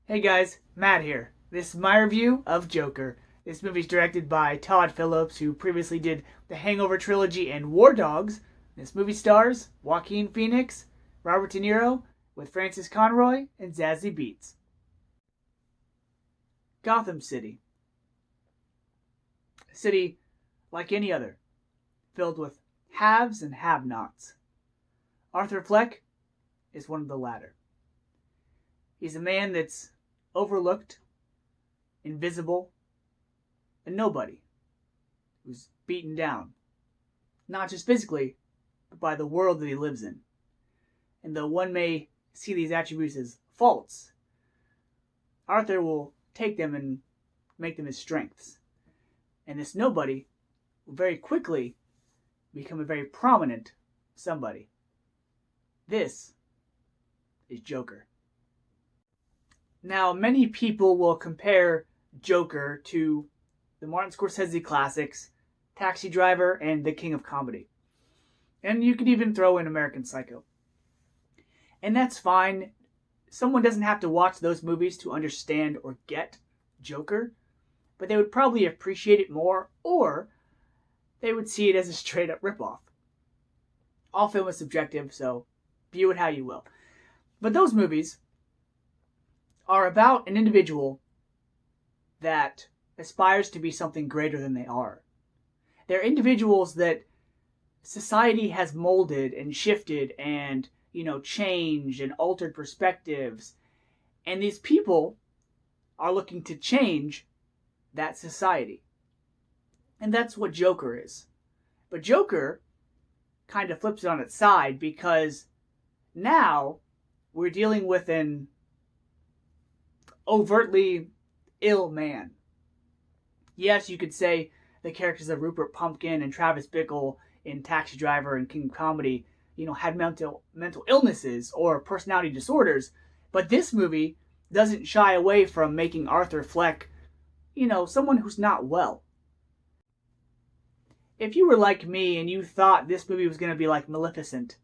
Hey guys, Matt here. This is my review of Joker. This movie is directed by Todd Phillips, who previously did the Hangover trilogy and War Dogs. This movie stars Joaquin Phoenix, Robert De Niro, with Francis Conroy and Zazie Beetz. Gotham City. A city like any other, filled with haves and have-nots. Arthur Fleck is one of the latter. He's a man that's overlooked, invisible, a nobody who's beaten down, not just physically, but by the world that he lives in. And though one may see these attributes as faults, Arthur will take them and make them his strengths. And this nobody will very quickly become a very prominent somebody. This is Joker. Now, many people will compare Joker to the Martin Scorsese classics, Taxi Driver, and The King of Comedy. And you could even throw in American Psycho. And that's fine. Someone doesn't have to watch those movies to understand or get Joker, but they would probably appreciate it more, or they would see it as a straight-up ripoff. All film is subjective, so view it how you will. But those movies are about an individual that aspires to be something greater than they are. They're individuals that society has molded and shifted and, changed and altered perspectives. And these people are looking to change that society. And that's what Joker is. But Joker kind of flips it on its side because now we're dealing with an overtly ill man. Yes, you could say the characters of Rupert Pumpkin and Travis Bickle in Taxi Driver and King of Comedy, had mental illnesses or personality disorders, but this movie doesn't shy away from making Arthur Fleck, someone who's not well. If you were like me and you thought this movie was going to be like Maleficent,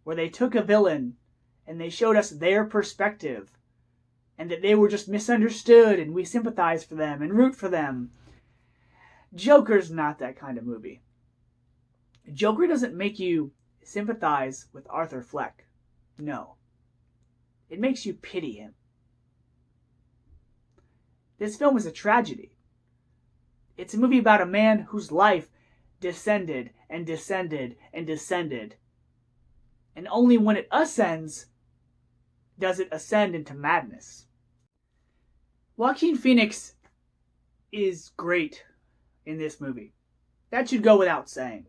where they took a villain and they showed us their perspective, and that they were just misunderstood and we sympathize for them and root for them, Joker's not that kind of movie. Joker doesn't make you sympathize with Arthur Fleck. No. It makes you pity him. This film is a tragedy. It's a movie about a man whose life descended and descended and descended. And only when it ascends does it ascend into madness. Joaquin Phoenix is great in this movie. That should go without saying.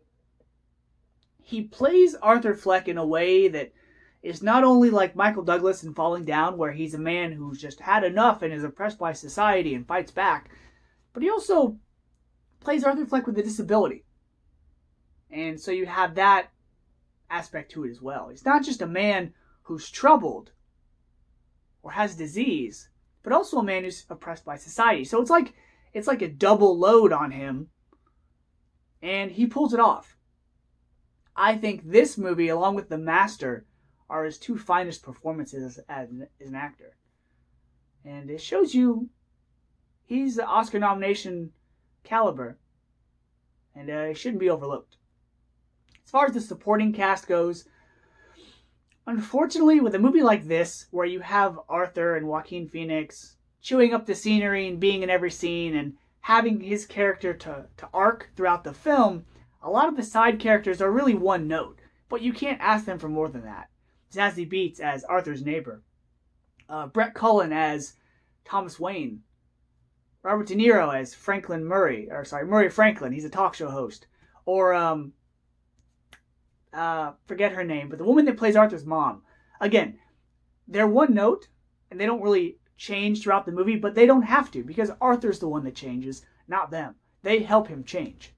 He plays Arthur Fleck in a way that is not only like Michael Douglas in Falling Down, where he's a man who's just had enough and is oppressed by society and fights back, but he also plays Arthur Fleck with a disability. And so you have that aspect to it as well. He's not just a man who's troubled or has disease, but also a man who's oppressed by society. So it's like a double load on him, and he pulls it off. I think this movie, along with The Master, are his two finest performances as an actor. And it shows you he's the Oscar nomination caliber, and he shouldn't be overlooked. As far as the supporting cast goes, unfortunately, with a movie like this, where you have Arthur and Joaquin Phoenix chewing up the scenery and being in every scene and having his character to arc throughout the film, a lot of the side characters are really one note, but you can't ask them for more than that. Zazie Beetz as Arthur's neighbor, Brett Cullen as Thomas Wayne, Robert De Niro as Murray Franklin, he's a talk show host, or forget her name, but the woman that plays Arthur's mom. Again, they're one note, and they don't really change throughout the movie, but they don't have to, because Arthur's the one that changes, not them. They help him change.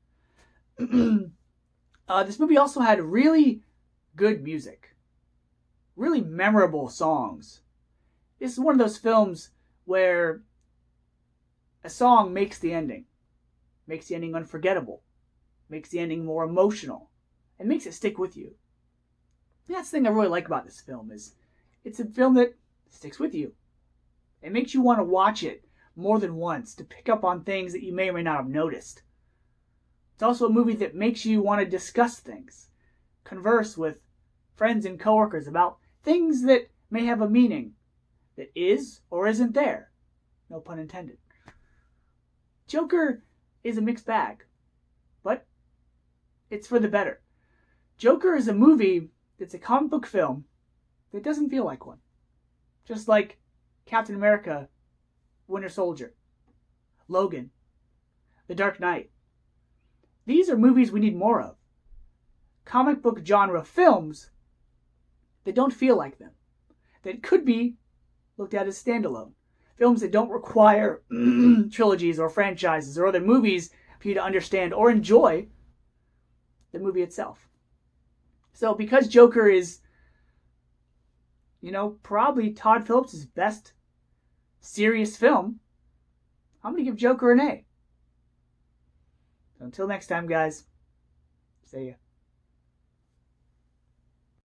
This movie also had really good music. Really memorable songs. This is one of those films where a song makes the ending. Makes the ending unforgettable. Makes the ending more emotional. And makes it stick with you. And that's the thing I really like about this film is it's a film that sticks with you. It makes you want to watch it more than once to pick up on things that you may or may not have noticed. It's also a movie that makes you want to discuss things, converse with friends and coworkers about things that may have a meaning that is or isn't there. No pun intended. Joker is a mixed bag, but it's for the better. Joker is a movie that's a comic book film that doesn't feel like one. Just like Captain America, Winter Soldier, Logan, The Dark Knight. These are movies we need more of. Comic book genre films that don't feel like them. That could be looked at as standalone. Films that don't require trilogies or franchises or other movies for you to understand or enjoy the movie itself. So because Joker is, probably Todd Phillips' best serious film, I'm going to give Joker an A. So until next time, guys, see ya.